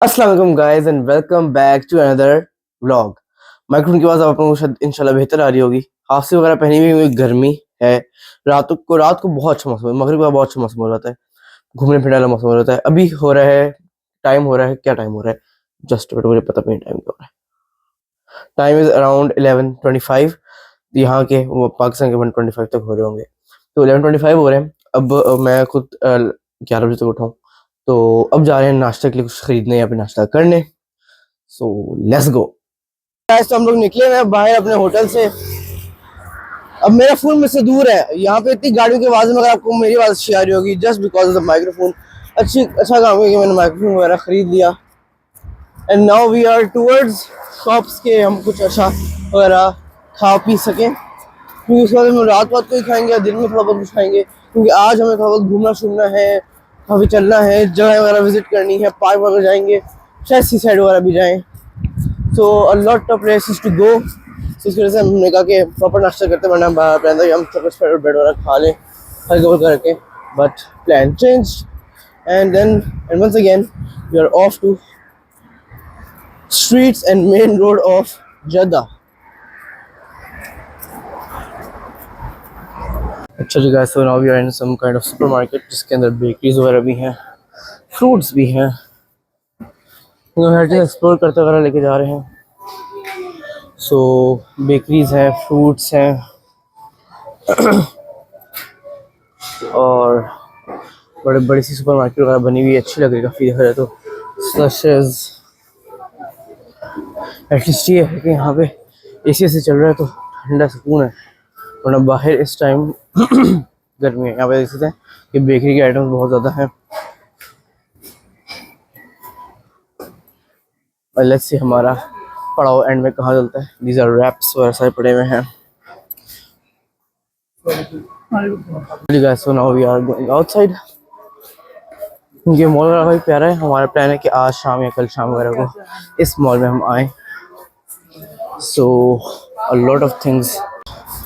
अस्सलाम वालेकुम guys and welcome back to another vlog. Microphone की आवाज़ आप लोगों को शायद इंशाल्लाह बेहतर आ रही होगी। हाफी वगैरह पहनी हुई गर्मी है। रात को बहुत अच्छा मौसम है। मगरिब का बहुत अच्छा मौसम हो जाता है, घूमने फिरने वाला मौसम हो जाता है। अभी हो रहा है, टाइम हो रहा है, क्या टाइम हो रहा है जस्ट मुझे पता नहीं टाइम क्या हो रहा है। Time is around 11:25। यहाँ के वो पाकिस्तान के 1:25 तक हो रहे होंगे, तो 11:25 हो रहे हैं। अब मैं खुद 11 बजे तक उठाऊँ, तो अब जा रहे हैं नाश्ते के लिए कुछ खरीदने या फिर नाश्ता करने। So let's go. तो हम लोग निकले हुए हैं बाहर अपने होटल से। अब मेरा फोन मुझसे दूर है, यहाँ पे इतनी गाड़ियों की आवाज में अगर आपको मेरी आवाज अच्छी आ रही होगी just because of the microphone. अच्छा काम है कि मैंने माइक्रोफोन वगैरह खरीद लिया। And now we are towards shops के, हम कुछ अच्छा वगैरह खा पी सकें, क्योंकि उसके बाद हम रात को ही खाएंगे या दिन में थोड़ा बहुत कुछ खाएंगे, क्योंकि आज हमें थोड़ा बहुत घूमना शूमना है, काफ़ी चलना है, जगह वगैरह विजिट करनी है, पार्क वगैरह जाएंगे, शायद सी साइड वगैरह भी जाएँ। So a lot of places to go. तो इसकी वजह से हमने कहा कि प्रॉपर नाश्ता करते वरना प्लान था कि हम सब ब्रेड वगैरह खा लें हल्का हल्का करके, but plan change and once again we are off to streets and main road of Jeddah. अच्छा जी guys, so now we are in some kind of supermarket जिसके अंदर बेकरीज वगैरह भी हैं, फ्रूट्स भी हैं। हर चीज़ एक्सप्लोर करते वगैरह लेके जा रहे हैं। सो बेकरीज हैं, फ्रूट्स हैं और बड़े बड़ी सी सुपरमार्केट वगैरह बनी हुई है, अच्छी लग रही है काफ़ी। देखा जाए तो एटलीस्ट ये है कि यहाँ पे एसी से चल रहा है तो ठंडा सुकून है, वरना बाहर इस टाइम गर्मी है। यहाँ पे देख सकते हैं कि बेकरी के आइटम्स बहुत ज़्यादा हैं। और लेट्स सी हमारा पड़ाव एंड में कहाँ चलता है। दीज आर रैप्स वगैरह सारे पड़े हुए हैं। So now we are going outside. ये मॉल वगैरह काफ़ी प्यारा है। हमारा प्लान है कि आज शाम या कल शाम वगैरह को इस मॉल में हम आएँ। So a lot of things.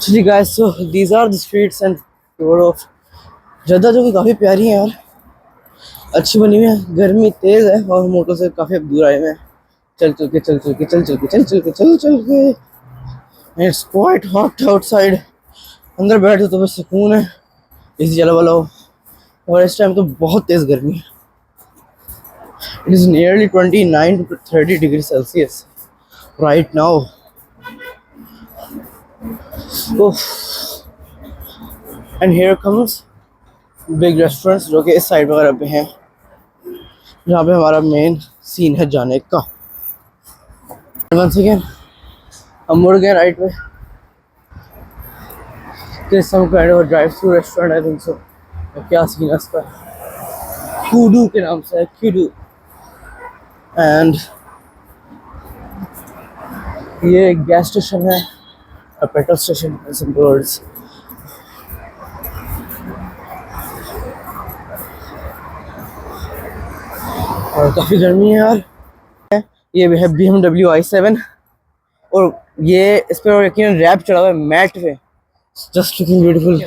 चलिए guys, so these are the streets and road of Jeddah, जो कि काफ़ी प्यारी है यार, अच्छी बनी हुई है। गर्मी तेज़ है और मोटो से काफ़ी दूर आए हुए हैं, चल चल के चल चल के चल चल के चल चल के चल चल के। It's quite hot outside. अंदर बैठो तो बस सुकून है, एसी चला वाला हो, और इस टाइम तो बहुत तेज़ गर्मी है। It is nearly 29 to 30 degree Celsius right now. And here comes big restaurants जो कि इस साइड वगैरह पे हैं, जहाँ पे हमारा मेन सीन है जाने का। वंस अगेन हम मुड़ गए राइट में। This some kind of drive through restaurant I think so. क्या सीन है इसका, कूडू के नाम से है, कूडू। एंड ये एक गैस स्टेशन है, पेट्रोल स्टेशन some words। और काफ़ी गर्मी है यार। ये भी है BMW i7 और ये इस पर यकीन रैप चढ़ा हुआ है मैट पे, just looking beautiful.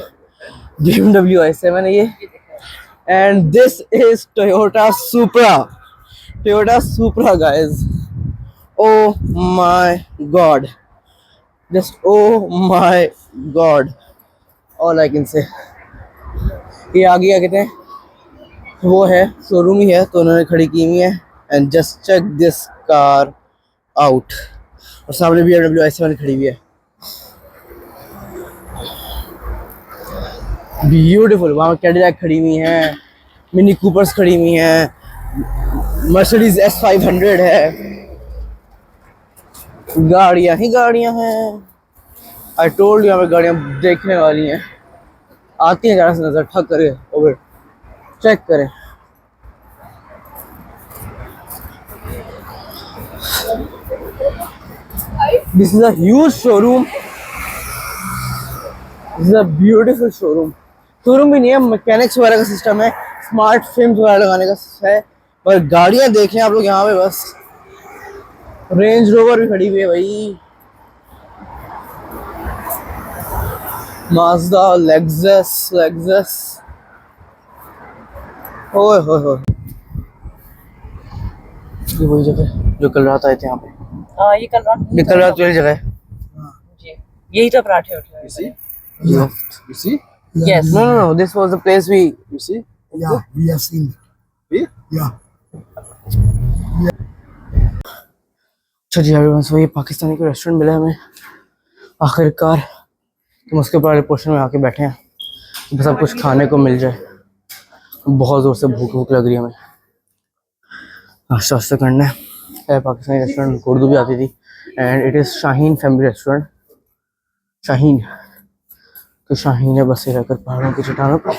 BMW i7 है ये। And this is Toyota Supra guys. Oh my god, just oh my god, all I can say. ये आगे क्या कहते हैं, वो है शोरूम ही है, तो उन्होंने खड़ी की हुई है। And just check this car out. और सामने भी BMW i7 खड़ी हुई है, ब्यूटीफुल। वहाँ कैडिलैक खड़ी हुई हैं, मिनी कूपर्स खड़ी हुई हैं, मर्सिडीज S500 है, गाड़ियाँ ही गाड़ियाँ हैं। आई टोल्ड यहाँ पे गाड़ियाँ देखने वाली हैं, आती हैं जरा से नजर ठक करे और चेक करें। This is a huge showroom, this is a beautiful showroom. Showroom भी नहीं है, मैकेनिक्स वगैरह का सिस्टम है, स्मार्ट फिल्म वगैरह लगाने का है। पर गाड़ियाँ देखें आप लोग यहाँ पे, बस रेंज रोवर भी खड़ी हुई है भाई, माज़दा, लेक्सस। ओए होए होए, ये वही जगह जो कल रात आए थे यहाँ पे। ये कल कल रात वाली जगह है। जी, यही तो पराठे उठे। You see? Left. You see? Yes. No. This was the place we. You see? Yeah, we have seen. We? Yeah. अच्छा जी एवरीवन, सो ये पाकिस्तानी का रेस्टोरेंट मिला है हमें आखिरकार। हम उसके ऊपर पोर्शन में आके बैठे हैं, तो सब कुछ खाने को मिल जाए। बहुत ज़ोर से भूख लग रही है हमें, नाश्ता करना है। पाकिस्तानी रेस्टोरेंट उर्दू भी आती थी, and it is Shaheen family restaurant. Shaheen तो शाहीन है बसे रहकर पहाड़ों की चट्टानों पर,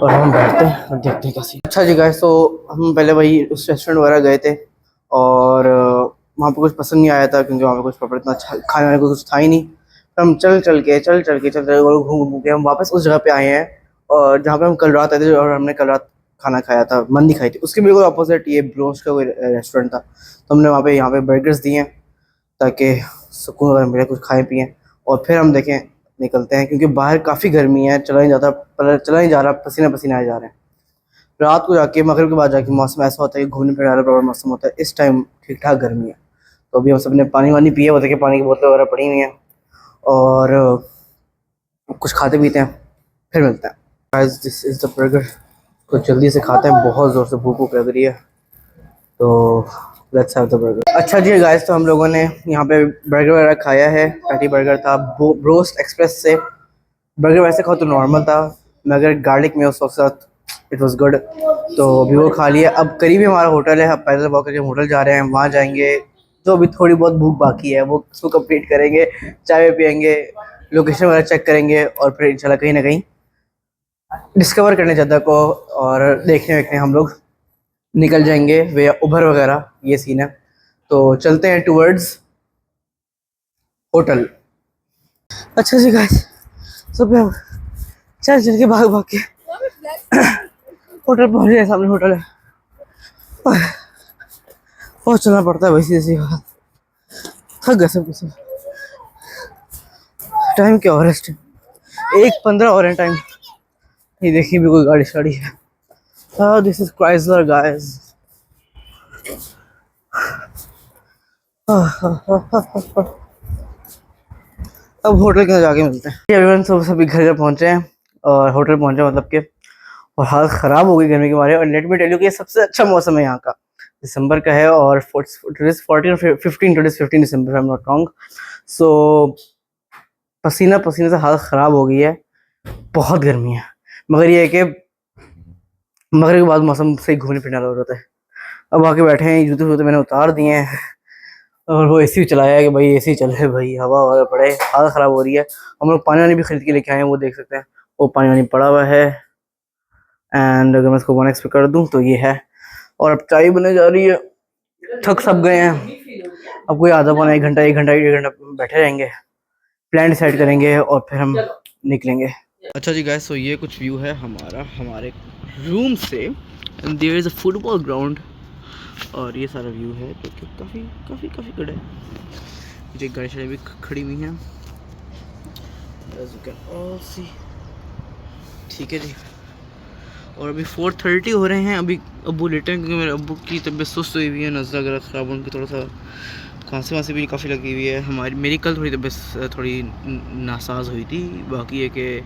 और हम बैठते हैं और देखते हैं कैसी। अच्छा जी गाइस, तो हम पहले वही उस रेस्टोरेंट वगैरह गए थे, और वहाँ पे कुछ पसंद नहीं आया था, क्योंकि वहाँ पे कुछ प्रॉपर इतना अच्छा खाने वाने को कुछ था ही नहीं। तो हम चल के घूम के हम वापस उस जगह पे आए हैं, और जहाँ पे हम कल रात आए थे, और हमने कल रात खाना खाया था, मंदी खाई थी। उसके बिल्कुल अपोजिट ये ब्रोस्ट का कोई रेस्टोरेंट था। तो हमने वहाँ पे यहाँ पे बर्गर्स दिए हैं, ताकि सुकून वगैरह मिले, कुछ खाएँ पिएँ, और फिर हम देखें निकलते हैं, क्योंकि बाहर काफ़ी गर्मी है, चला नहीं जा रहा, पसीना पसीना आए जा रहे हैं। रात को जाके मगरिब के बाद जाके मौसम ऐसा होता है कि घूमने फिरने वाला प्रॉपर मौसम होता है। इस टाइम ठीक ठाक गर्मी है। तो अभी हम सब ने पानी वानी पिए, वो देखिए पानी की बोतलें वगैरह पड़ी हुई हैं, और कुछ खाते पीते हैं, फिर मिलते हैं। Guys, this is the burger. तो जल्दी से खाते हैं, बहुत ज़ोर से भूख लग रही है, तो लेट्स हैव द बर्गर। अच्छा जी गाइस, तो हम लोगों ने यहाँ पे बर्गर वगैरह खाया है। पैटी बर्गर था ब्रोस्ट एक्सप्रेस से। बर्गर वैसे खाओ तो नॉर्मल था, मगर गार्लिक में उसके साथ इट वाज गुड। तो अभी वो खा लिया। अब करीब ही हमारा होटल है, अब पैदल वॉक करके होटल जा रहे हैं, वहाँ जाएंगे। तो अभी थोड़ी बहुत भूख बाकी है, वो उसको कंप्लीट करेंगे, चाय पियेंगे, लोकेशन वगैरह चेक करेंगे, और फिर इंशाल्लाह कहीं ना कहीं डिस्कवर करने जद्दा को, और देखने हम लोग निकल जाएंगे वे उबर वगैरह। ये सीन है, तो चलते हैं टूवर्ड्स होटल। अच्छा जी गाइस, सुबह चल के भाग के होटल पहुंच गए। सामने होटल है, और चलना पड़ता है वैसी ऐसी बात। थक गए सब कुछ। टाइम क्या हो रहा है? 1:15 हो रहे हैं टाइम। ये देखिए भी कोई गाड़ी शाड़ी है। This is Chrysler guys. अब होटल के अंदर जाके मिलते हैं। एवरीवन, सभी घर पहुंचे हैं, और होटल पहुंचे मतलब के, और हालत ख़राब हो गई गर्मी के मारे। और लेट मी टेल यू कि ये सबसे अच्छा मौसम है यहाँ का, दिसंबर का है, और 14 और 15 दिसंबर, आई एम नॉट रॉन्ग। सो पसीना से हालत ख़राब हो गई है, बहुत गर्मी है। मगर ये है कि मगरिब के बाद मौसम सही घूमने फिरने वाला होता है। अब आके बैठे हैं, जूते मैंने उतार दिए हैं, और वो एसी चलाया है कि भाई एसी चले भाई, हवा पड़े। हालत ख़राब हो रही है। हम लोग पानी वानी भी खरीद के लेके आए हैं, वो देख सकते हैं, वो पानी वानी पड़ा हुआ है। एंड अगर मैं इसको 1x पे कर दूं तो ये है। और अब चाय बनने जा रही है। थक सब गए हैं, अब कोई आधा पौना 1 घंटा बैठे रहेंगे, प्लान डिसाइड करेंगे, और फिर हम निकलेंगे। अच्छा जी गाइस, तो ये कुछ व्यू है हमारे रूम से। There is a football ground, और ये सारा व्यू है जो कि काफ़ी गुड है। मुझे गाड़ी शाड़ी भी खड़ी हुई हैं, ठीक है जी। और अभी 4:30 हो रहे हैं। अभी अब्बू लेटे हैं, क्योंकि मेरे अब्बू की तबीयत सुस्त हुई हुई है, नज़र वगैरह ख़राब, उनकी थोड़ा सा खांसी वांसी भी काफ़ी लगी हुई है। मेरी कल थोड़ी तबीयत थोड़ी नासाज हुई थी। बाकी है कि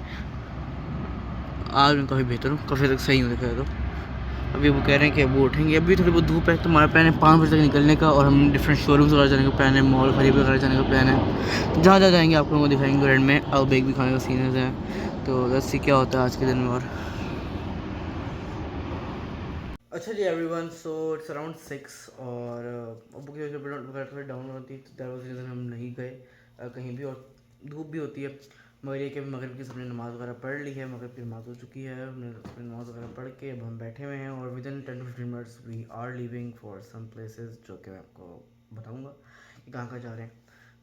आज मैं काफ़ी बेहतर हूँ, काफ़ी तक सही हूँ देखा तो। अभी वो कह रहे हैं कि अब्बू उठेंगे। अभी थोड़ी बहुत धूप है, तो हमारा प्लान है 5 बजे तक निकलने का, और हम डिफरेंट शोरूम्स वगैरह जाने का प्लान है, मॉल खरीद वगैरह जाने का प्लान है। जहाँ जाएंगे आप लोगों को दिखाएंगे। ग्रैंड में आउटबेक भी खाने का सीन है, तो लेट्स सी क्या होता है आज के दिन में। और अच्छा जी एवरीवन, सो इट्स अराउंड 6, और अब्बू की वजह थोड़ी डाउन होती, तो दैट वाज रीज़न हम नहीं गए कहीं भी। और धूप भी होती है, मगर ये कि मगरिब की सबने नमाज़ वगैरह पढ़ ली है, मगरिब की नमाज़ हो चुकी है, हमने नमाज़ वगैरह पढ़ के अब हम बैठे हुए हैं, और within 10 to 15 minutes we are leaving for some places, जो कि मैं आपको बताऊँगा कि कहाँ जा रहे हैं।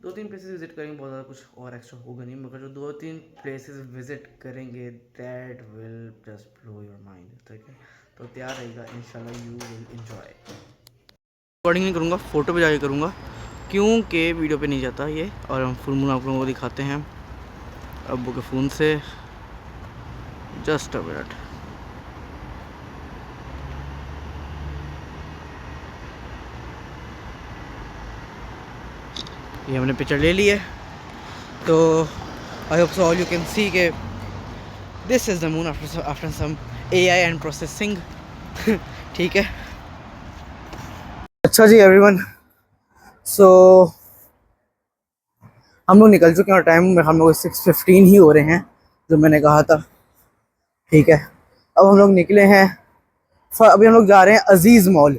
2-3 प्लेसेस विज़िट करेंगे, बहुत ज़्यादा कुछ और एक्स्ट्रा होगा नहीं, मगर जो 2-3 प्लेसेस विज़िट करेंगे that will just blow your mind, ठीक है। तो तैयार रहेगा, इंशाल्लाह यू विल एंजॉय। रिकॉर्डिंग नहीं करूँगा, फ़ोटो पे जाके करूँगा, क्योंकि वीडियो पे नहीं जाता ये। और हम फुल मून आप लोगों को दिखाते हैं अब्बू के फ़ोन से। Just a minute. ये हमने पिक्चर ले ली है। तो I hope so all you can see के this is the moon after some AI and processing. ठीक है। अच्छा जी एवरीवन, सो हम लोग निकल चुके हैं और टाइम हम लोग 6:15 ही हो रहे हैं जो मैंने कहा था। ठीक है, अब हम लोग निकले हैं। अभी हम लोग जा रहे हैं अजीज़ मॉल।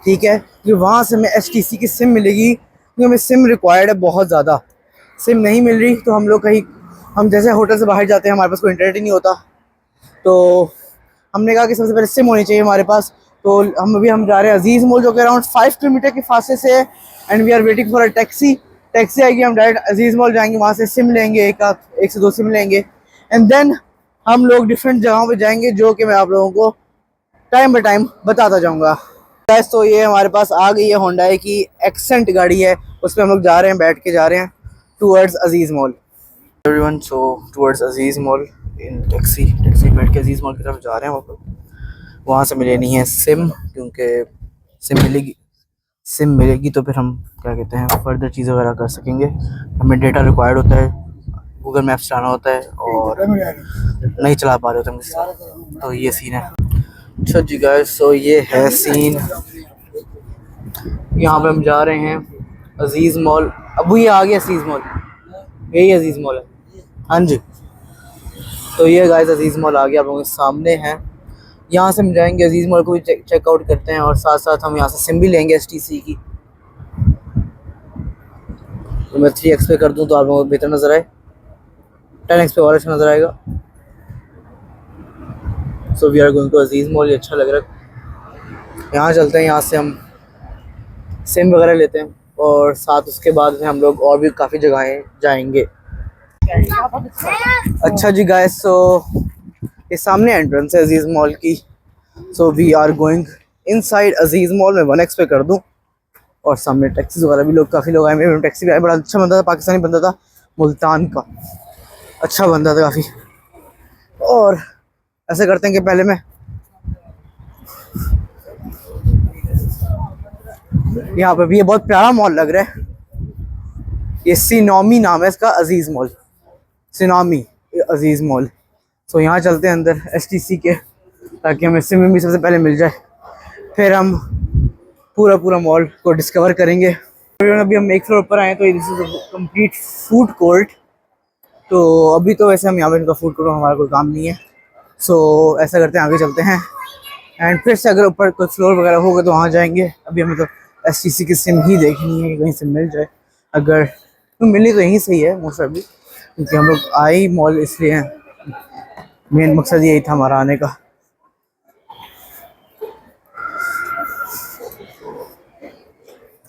ठीक है, कि वहाँ से हमें HTC की सिम मिलेगी, क्योंकि हमें सिम रिक्वायर्ड है बहुत ज़्यादा। सिम नहीं मिल रही तो हम लोग कहीं, हम जैसे होटल से बाहर जाते हैं हमारे पास कोई इंटरनेट ही नहीं होता, तो हमने कहा कि सबसे पहले सिम होनी चाहिए हमारे पास। तो हम जा रहे हैं अजीज़ मॉल, जो कि अराउंड 5 किलोमीटर के फासले से है। And we are waiting for a taxi. Taxi आएगी, हम डायरेक्ट अजीज़ मॉल जाएंगे, वहाँ से सिम लेंगे, एक से दो सिम लेंगे। एंड देन हम लोग डिफरेंट जगहों पे जाएंगे, जो कि मैं आप लोगों को टाइम बाई टाइम बताता जाऊँगा। तो ये हमारे पास आ गई है होंडा की एक्सेंट गाड़ी है, उस पर हम लोग जा रहे हैं, बैठ के जा रहे हैं टूवर्ड्स अजीज़ मॉल। एवरीवन, सो टूवर्ड्स अजीज़ मॉल इन टैक्सी बैठ के अजीज़ मॉल की तरफ जा रहे हैं। वहाँ से लेनी है सिम, क्योंकि सिम मिलेगी तो फिर हम क्या कहते हैं फर्दर चीज़ें वगैरह कर सकेंगे। हमें डेटा रिक्वायर्ड होता है, गूगल मैप्स चलाना होता है और नहीं चला पा रहे होते हम, तो ये सीन है। अच्छा जी गाइस, सो ये है सीन। यहाँ पे हम जा रहे हैं अजीज़ मॉल। अब ये आ गया अजीज़ मॉल, यही अजीज़ मॉल है। हाँ जी, तो ये गाइस अजीज़ मॉल आ गया, आप लोगों के सामने है। यहाँ से हम जाएंगे अजीज़ मॉल को भी चेकआउट करते हैं, और साथ साथ हम यहाँ से सिम भी लेंगे HTC की। तो मैं 3x पे कर दूँ तो आप लोगों को बेहतर नज़र आए, 10x पे और अच्छा नज़र आएगा। So we are going to Aziz mall. ये अच्छा लग रहा है, यहाँ चलते हैं, यहाँ से हम सिम वगैरह लेते हैं, और साथ उसके बाद हम लोग और भी काफ़ी जगहें जाएंगे। अच्छा जी गाइस, सो ये सामने एंट्रेंस है अजीज़ मॉल की। So we are going inside Aziz mall. में 1x पे कर दूं, और सामने टैक्सी वगैरह भी काफ़ी लोग आए। मेरे टैक्सी भी आए, बड़ा अच्छा बंदा था, पाकिस्तानी बंदा था, मुल्तान का, अच्छा बंदा था काफ़ी। और ऐसे करते हैं कि पहले मैं यहाँ पे भी, ये बहुत प्यारा मॉल लग रहा है, ये सिनोमी नाम है इसका, अजीज़ मॉल, सिनोमी अजीज़ मॉल। सो यहाँ चलते हैं अंदर HTC के, ताकि हमें सिम भी सबसे पहले मिल जाए, फिर हम पूरा मॉल को डिस्कवर करेंगे। अभी हम एक फ्लोर पर आए, तो this is complete food court. तो अभी तो वैसे हम यहाँ पे इनका फूड कोर्ट, हमारा कोई काम नहीं है। सो ऐसा करते हैं, आगे चलते हैं, एंड फिर से अगर ऊपर कोई फ्लोर वगैरह होगा तो वहाँ जाएंगे। अभी हमें तो HTC की सिम ही देखनी है कि कहीं से मिल जाए, अगर तो मिली तो यहीं सही है मोस्ट ऑफ, क्योंकि हम लोग आए मॉल इसलिए हैं, मेन मकसद यही था हमारा आने का।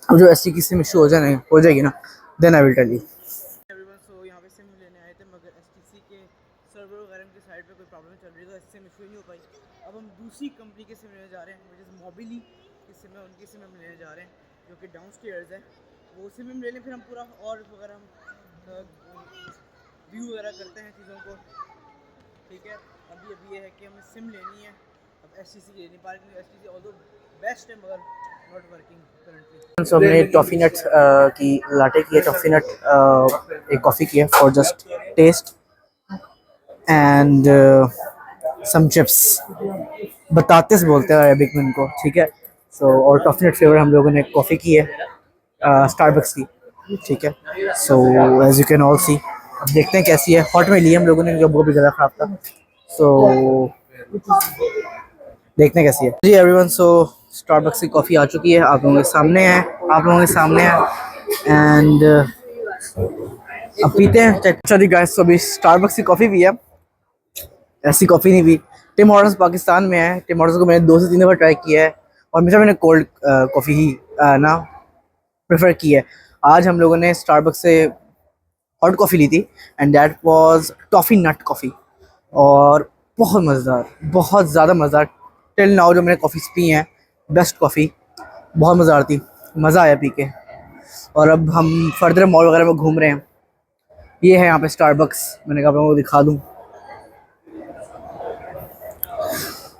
अब जो HTC की सिम इशू हो जाएगी ना, then I will tell you. So यहाँ पे सिम लेने आए थे, मगर HTC के सर्वर वगैरह की साइड पे कोई प्रॉब्लम चल रही है, तो सिम इशू ही नहीं हो पाई। अब हम दूसरी कंपनी की सिम लेने जा रहे हैं, विच इज़ मोबिली की सिम है, उनकी सिम हम लेने जा रहे हैं, जो कि डाउन स्टेयर्स है। वो सिम हम ले लें, फिर हम पूरा और वगैरह हम व्यू वगैरह करते हैं चीज़ों को। ठीक है, अभी ये है कि हमें सिम लेनी है, अब HTC की लेनी पा रही है। HTC ऑल्दो बेस्ट है, मगर नॉट वर्किंग करंटली। सो हमने टॉफ़ी नट की लाटे की है, टॉफ़ी नट एक कॉफ़ी की है for just taste, and some chips, बतातिस बोलते हैं अरबिक में इनको। ठीक है, सो और टॉफ़ी नट फ्लेवर हम लोगों ने कॉफ़ी की है स्टारबक्स की। ठीक है, so as you can all see, अब देखते हैं कैसी है। हॉट में ली हम लोगों ने, जो वो भी ज़्यादा ख़राब था, सो देखते हैं कैसी है जी एवरीवन। सो स्टारबक्स की कॉफ़ी आ चुकी है, आप लोगों के सामने है, एंड अब पीते हैं। चलिए गाइस, तो अभी स्टारबक्स की कॉफ़ी भी है, ऐसी कॉफ़ी नहीं पी। टिम हॉर्टन्स पाकिस्तान में है, टिम हॉर्टन्स को मैंने 2 से 3 दफ़ा ट्राई किया है, और हमेशा मैंने कोल्ड कॉफ़ी ही ना प्रेफर की है। आज हम लोगों ने स्टारबक्स से हॉट कॉफ़ी ली थी, and that was toffee nut coffee, और बहुत मज़ेदार, बहुत ज़्यादा मज़ेदार। टिल नाउ जो मैंने कॉफ़ीज़ पी हैं, बेस्ट कॉफ़ी, बहुत मज़ेदार थी, मज़ा आया पी के। और अब हम फर्दर मॉल वगैरह में घूम रहे हैं। ये है यहाँ पे स्टारबक्स, मैंने कहा आपको दिखा दूँ।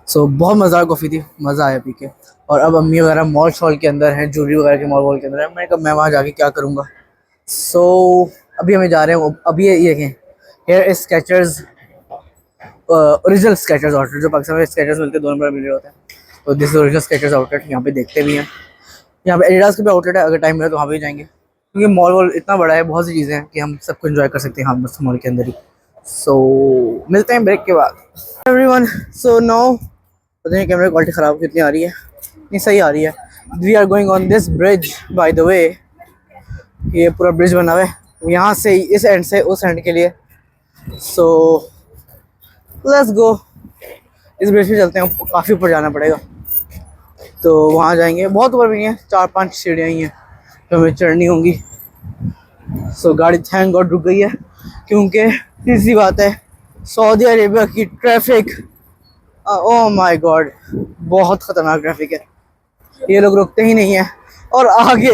सो बहुत मज़ेदार कॉफ़ी थी, मज़ा आया पी के। और अब अम्मी वगैरह मॉल शॉल के अंदर हैं, ज्वेलरी वगैरह के मॉल के अंदर है। मैंने कहा मैं वहाँ जाके क्या करूँगा, सो अभी हमें जा रहे हैं, अभी ये here is Skechers, original Skechers outlet, जो पाकिस्तान में स्केचर्स मिलते हैं 2 नंबर मिल रहे होते हैं, तो this is original Skechers outlet. यहाँ पे देखते भी हैं, यहाँ पे एडिडास के भी आउटलेट है, अगर टाइम मिले तो वहाँ भी जाएंगे, क्योंकि मॉल वॉल इतना बड़ा है, बहुत सी चीज़ें हैं कि हम सबको एंजॉय कर सकते हैं हाँ बस मॉल के अंदर ही। सो मिलते हैं ब्रेक के बाद एवरीवन। सो नाउ पता नहीं कैमरे की क्वालिटी ख़राब कितनी आ रही है, इतनी सही आ रही है। We are going on this bridge by the way, ये पूरा ब्रिज बना हुआ है यहाँ से इस एंड से उस एंड के लिए। सो लेट्स गो, इस ब्रिज पे चलते हैं, काफ़ी ऊपर जाना पड़ेगा, तो वहाँ जाएंगे। बहुत ऊपर भी नहीं है, 4-5 सीढ़ियाँ ही हैं तो हमें चढ़नी होंगी। सो गाड़ी थैंक गॉड रुक गई है, क्योंकि सीधी बात है सऊदी अरेबिया की ट्रैफिक, ओह माय गॉड बहुत ख़तरनाक ट्रैफिक है, ये लोग रुकते ही नहीं है। और आगे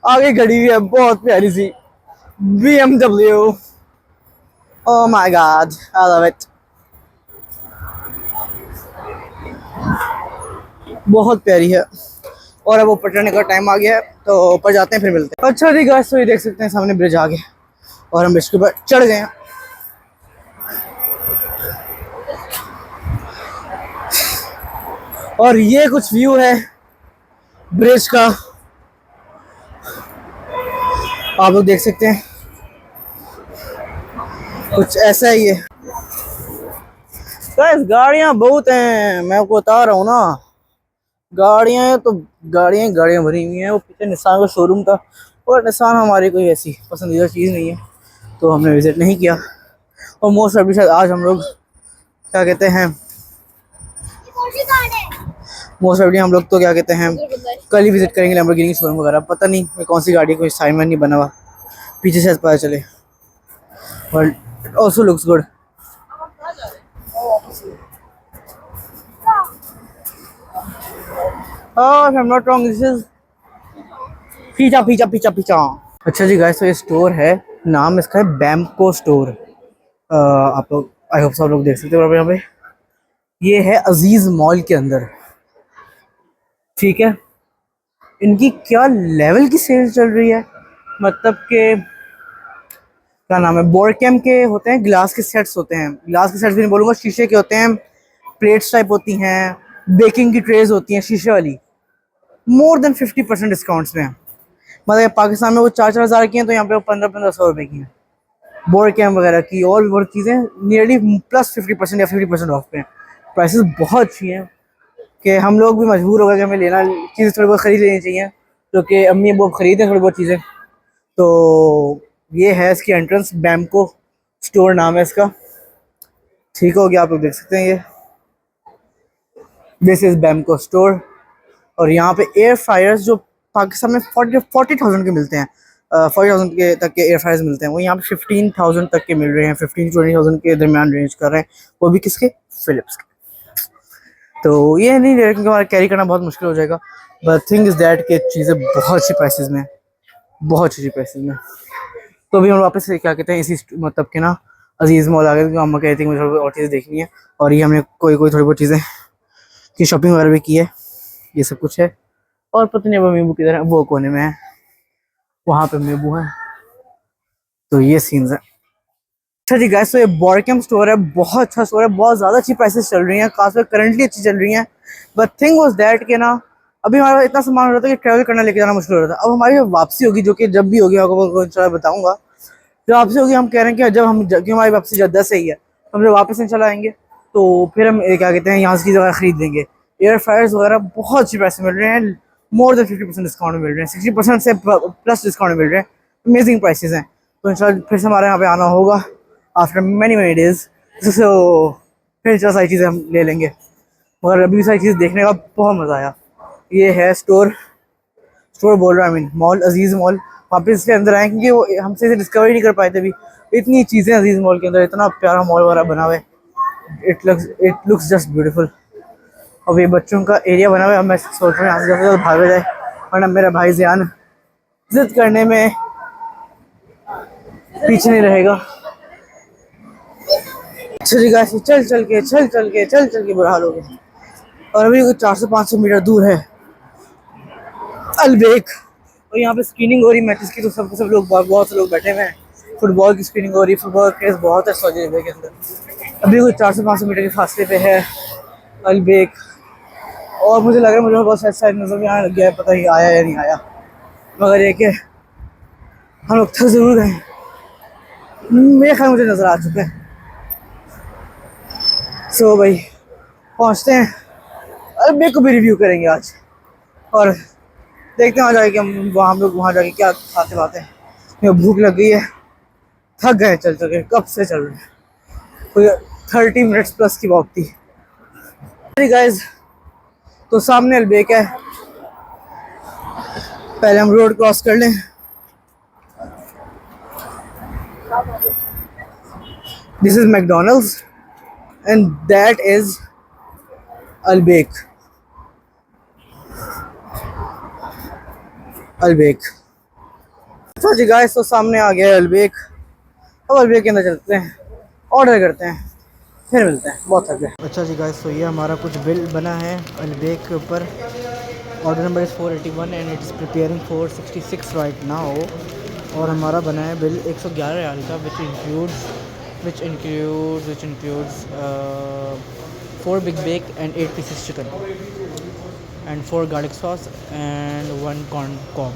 आगे खड़ी हुई है बहुत प्यारी सी BMW, oh my God I love it, बहुत प्यारी है। और अब ऊपर चढ़ने का टाइम आ गया है, तो ऊपर जाते हैं फिर मिलते हैं। अच्छा जी गाइस, तो ये देख सकते हैं सामने ब्रिज आ गया और हम ब्रिज के ऊपर चढ़ गए हैं। और ये कुछ व्यू है ब्रिज का, आप लोग देख सकते हैं, कुछ ऐसा ही है। गाइस गाड़ियाँ बहुत हैं, मैं आपको बता रहा हूँ ना, गाड़ियाँ तो गाड़ियाँ भरी हुई हैं। वो पीछे निसान का शोरूम था, और निसान हमारी कोई ऐसी पसंदीदा चीज़ नहीं है, तो हमने विज़िट नहीं किया। और मोस्ट अभी शायद आज हम लोग क्या कहते हैं, मोस्ट अभी हम लोग तो क्या कहते हैं कल ही विज़िट करेंगे लैम्बोर्गिनी शोरूम वगैरह। पता नहीं कोई कौन सी गाड़ी, कोई साइमन नहीं बना हुआ पीछे से पता चले, but also looks good. Oh, if I'm not wrong, this is पीछा। अच्छा जी गाइस, तो ये स्टोर है, नाम इसका है बैम्को स्टोर। आप लोग आई होप सब लोग देख सकते हो यहाँ पे, ये है अजीज मॉल के अंदर, ठीक है। इनकी क्या लेवल की सेल चल रही है, मतलब कि क्या नाम है, बोरकेम के होते हैं, ग्लास के सेट्स होते हैं, ग्लास के सेट्स भी नहीं बोलूँगा, शीशे के होते हैं, प्लेट्स टाइप होती हैं, बेकिंग की ट्रेज होती हैं शीशे वाली, मोर देन 50% डिस्काउंट्स में है। मतलब पाकिस्तान में वो 4-4 हज़ार की हैं, तो यहाँ पे वो 1500 रुपये की हैं। बोर्ड कैम वगैरह की और भी बहुत चीज़ें नियरली प्लस 50% या 50% ऑफ पे हैं। प्राइसेस बहुत अच्छी हैं कि हम लोग भी मजबूर हो गए कि हमें लेना चीज़ें थोड़ी बहुत ख़रीद लेनी चाहिए, क्योंकि अम्मी वो ख़रीदें थोड़ी बहुत चीज़ें। तो ये है इसकी एंट्रेंस, बैम्को स्टोर नाम है इसका, ठीक हो गया, आप लोग देख सकते हैं, ये दिस इज़ बैम्को स्टोर। और यहाँ पे एयर फ्रायर्स जो पाकिस्तान में 40,000 के मिलते हैं, 40,000 के तक के एयर फ्रायर्स मिलते हैं, वो यहाँ पे 15,000 तक के मिल रहे हैं, 15-20,000 के दरमियान रेंज कर रहे हैं, वो भी किसके, फिलिप्स के। तो ये नहीं ले रहे क्योंकि हमारा कैरी करना बहुत मुश्किल हो जाएगा, बट थिंग इज़ दैट कि चीज़ें बहुत अच्छी प्राइसेस में, बहुत अच्छी प्राइसेस में। तो अभी हम वापस से क्या कहते हैं इसी मतलब के ना अजीज़ मॉल आ गए, क्योंकि हम कहते हैं मुझे थोड़ी और चीज़ें देखनी है, और ये हमने कोई थोड़ी बहुत चीज़ें की शॉपिंग वगैरह भी की है, ये सब कुछ है। और पता नहीं अब नींबू किधर है, वो कोने में है, वहाँ पे नींबू है। तो ये सीन्स है। अच्छा जी गाइस, तो ये बोरकेम स्टोर है, बहुत अच्छा स्टोर है, बहुत ज़्यादा अच्छी प्राइसेस चल रही हैं, खासकर करंटली अच्छी चल रही हैं। बट थिंग वाज दैट कि ना अभी हमारा इतना सामान हो रहा था कि ट्रैवल करना लेके जाना मुश्किल हो रहा था। अब हमारी वापसी होगी, जो कि जब भी होगी आपको इंशाल्लाह बताऊँगा, जब वापसी होगी हम कह रहे हैं कि जब हम क्योंकि हमारी वापसी जद्दा से ही है, हम जब वापस इंशाल्लाह आएंगे तो फिर हम क्या कहते हैं यहाँ से चीज़ वगैरह खरीद लेंगे। एयर फ्रायर्स वगैरह बहुत अच्छी प्राइस मिल रहे हैं, मोर देन 50% डिस्काउंट मिल रहे हैं, 60% से प्लस डिस्काउंट मिल रहे हैं, अमेजिंग प्राइसेस हैं। तो इंशाल्लाह फिर से हमारे यहाँ पे आना होगा आफ्टर मैनी डेज, सो फिर इंशाल्लाह सारी चीज़ें हम ले लेंगे। मगर अभी भी सारी चीज़ देखने का बहुत मज़ा आया। ये है स्टोर बोल रहा है, मॉल, अजीज़ मॉल। वापस इसके अंदर आए क्योंकि वो हमसे इसे डिस्कवर नहीं कर पाए थे अभी, इतनी चीज़ें अजीज़ मॉल के अंदर, इतना प्यारा मॉल वगैरह बना हुआ है, इट लुक्स जस्ट ब्यूटीफुल। अब ये बच्चों का एरिया बना हुआ है, मैं सोच रहा हूँ यहाँ से भागा जाए, वरना मेरा भाई ज़ियान जिद करने में पीछे नहीं रहेगा। अच्छा जी गाइस, चल के बुरा हाल हो गया। और अभी 400-500 मीटर दूर है अलबेक, और यहाँ पे स्क्रीनिंग हो रही मैचेस की, तो सब लोग बहुत से लोग बैठे हुए हैं। फुटबॉल की स्क्रीनिंग हो रही है, फुटबॉल का क्रेज बहुत है सऊदी अरबिया के अंदर। अभी कुछ 400-500 मीटर के फासले पे है अलबेक, और मुझे लग रहा है मुझे बहुत शायद नजर में आने लग गया है, पता नहीं आया या नहीं आया, मगर ये कि हम लोग थक जरूर गए। मेरे ख्याल मुझे नज़र आ चुका है। सो भाई पहुँचते हैं, अलबेक को भी रिव्यू करेंगे आज, और देखते हैं वहाँ जाके हम लोग वहाँ जाके क्या खाते पाते हैं। मुझे भूख लग गई है, थक गए चल के, कब से चल रहे हैं, कोई 30 मिनट्स प्लस की वॉक थी। गाइस तो सामने अलबेक है, पहले हम रोड क्रॉस कर लें। This is McDonald's and that is Al Baik. Al Baik अच्छा जी गाइस, तो सामने आ गया है अलबेक। अब अलबेक के अंदर चलते हैं, ऑर्डर करते हैं, फिर मिलते हैं, बहुत थक गए। अच्छा जी गाइस, तो ये हमारा कुछ बिल बना है अलबेक के ऊपर। Order number is 481 and it is preparing 466 right now. और हमारा बना है बिल 111 रियाल का, which includes 4 big baik and 8 pieces chicken and 4 garlic sauce and 1 corn cob.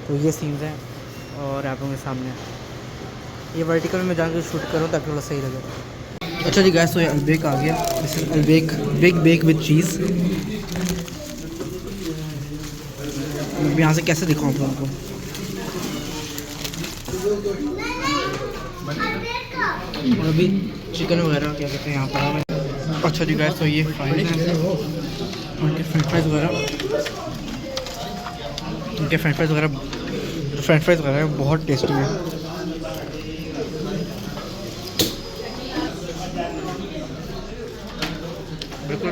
तो ये सीन्स हैं और आप लोगों के सामने ये वर्टिकल में जाकर शूट करूँ ताकि थोड़ा सही लगे। अच्छा जी गैस, तो ये अलबेक आ गया। This is Albaik big baik with cheese. यहाँ से कैसे दिखाऊँ आप लोगों को, और अभी चिकन वगैरह क्या कहते हैं यहाँ पर। अच्छा जी गैस, तो ये फ्राइज हैं, उनके फ्रेंच फ्राइज वगैरह बहुत टेस्टी है। बिल्कुल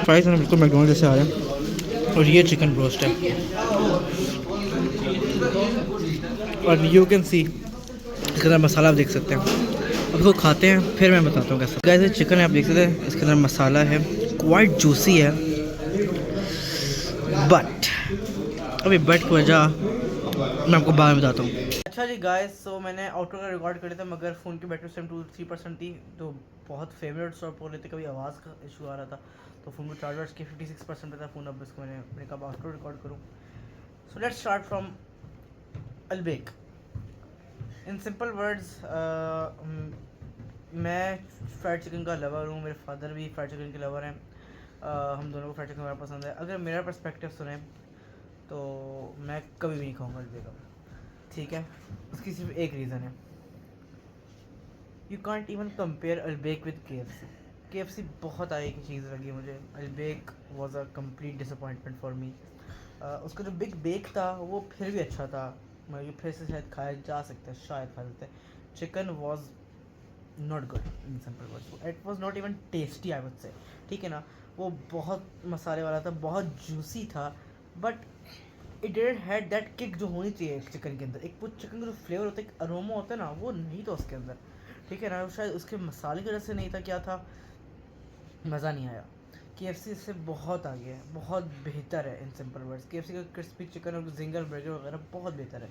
फ्राइज हैं, बिल्कुल मैकडोनल्ड जैसे आ रहे हैं। और ये चिकन ब्रोस्ट है, और यू कैन सी इसके अंदर मसाला आप देख सकते हैं। अब इसको खाते हैं फिर मैं बताता हूँ कैसा। कैसे चिकन है आप देख सकते हैं, इसके अंदर मसाला है, क्वाइट जूसी है, बट अभी बट की वजह मैं आपको बाद में बताता हूँ। अच्छा जी गाइस, सो मैंने आउटरो का रिकॉर्ड कर लिया था, मगर फ़ोन की बैटरी सिर्फ 2-3% थी, तो बहुत फेवरेट्स और बोल रहे थे, कभी आवाज़ का इशू आ रहा था, तो फ़ोन को चार्ज के 56% पे था फ़ोन। अब इसको मैंने कहा आउटरो रिकॉर्ड करूँ। So let's start from Al Baik. In simple words, मैं फ्राइड चिकन का लवर हूँ, मेरे फादर भी फ्राइड चिकन के लवर हैं। हम दोनों को फ्राइड चिकन बड़ा पसंद है। अगर मेरा पर्सपेक्टिव सुने तो मैं कभी भी नहीं खाऊंगा अलबेक का, ठीक है। उसकी सिर्फ एक रीज़न है, you can't even compare Al Baik with KFC बहुत आगे की चीज़ लगी मुझे। Al Baik was a complete disappointment for me. उसका जो बिग बेक था वो फिर भी अच्छा था, मतलब फिर से शायद खाया जा सकता है, शायद खा सकते हैं। Chicken was not good in simple words, it was not even tasty I would say, ठीक है ना। वो बहुत मसाले वाला था, बहुत जूसी था, but it didn't had that kick जो होनी चाहिए एक चिकन के अंदर। एक वो चिकन का जो फ्लेवर होता है, एक अरोमा होता है ना, वो नहीं था उसके अंदर, ठीक है ना। शायद उसके मसाले की वजह से नहीं था, क्या था, मज़ा नहीं आया। KFC इससे बहुत आगे है, बहुत बेहतर है इन सिंपल वर्ड्स। KFC का क्रिस्पी चिकन और जिंगल बर्गर वगैरह बहुत बेहतर है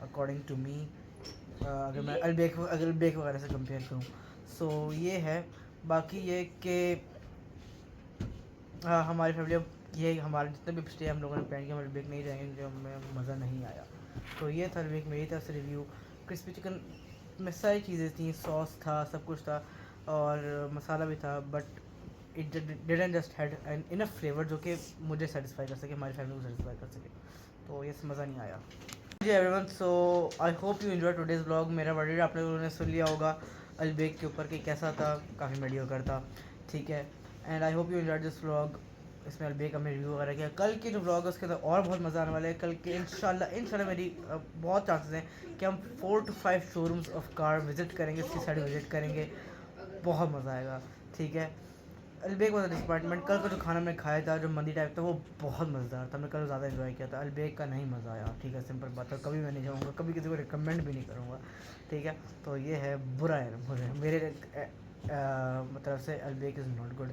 अकॉर्डिंग टू मी, अगर मैं अलबेक वगैरह से कंपेयर करूँ। सो ये है। बाकी ये कि हमारी फैमिली, अब ये हमारे जितने भी स्टे हम लोगों ने प्लान किया, हम अलबेक नहीं जाएंगे क्योंकि हमें मज़ा नहीं आया। तो ये था अलबेक मेरी तरफ से रिव्यू। क्रिस्पी चिकन में सारी चीज़ें थी, सॉस था, सब कुछ था, और मसाला भी था, but it didn't just had an enough flavour जो कि मुझे सेटिस्फाई कर सके, हमारी फैमिली को सेटिस्फाई कर सके। तो ये मज़ा नहीं आया जी everyone. So I hope you enjoy today's blog. मेरा वर्डिट आप लोगों ने सुन लिया होगा अलबेक के ऊपर कि कैसा था, काफ़ी मीडियोकर था, ठीक है। And I hope you enjoy this vlog. इसमें अलबेक का मैं रिव्यू वगैरह किया। कल के जो व्लॉग है उसके अंदर और बहुत मज़ा आने वाला है। कल के इंशाल्लाह मेरी बहुत चांसेस हैं कि हम 4 to 5 showrooms of car visit करेंगे, इसकी साइड विज़िट करेंगे, बहुत मज़ा आएगा, ठीक है। Al Baik was disappointment. कल का जो खाना मैं खाया था, जो मंदी टाइप था, वो बहुत मज़ेदार था, मैं कल ज़्यादा इन्जॉय किया था। अलबेक का नहीं मज़ा आया, ठीक है, सिंपल बात है। कभी मैं नहीं जाऊँगा, कभी किसी को रिकमेंड भी नहीं करूँगा, ठीक है। तो ये है, बुरा है मेरे मतलब से अलबेक इज़ नॉट गुड।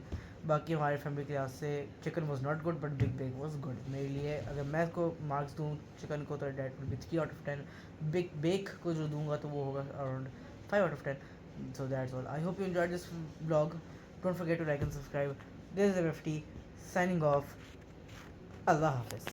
बाकी हमारे फैमिली के लिहाज से chicken was not good but big baik was good. मेरे लिए अगर मैं इसको मार्क्स दूँ चिकन को तो that will be 3/10। Big Bake को जो दूंगा तो वो होगा around 5/10। So that's all. I hope you enjoyed this blog. Don't forget to like and subscribe. This is MFT signing off. अल्लाह हाफिज़।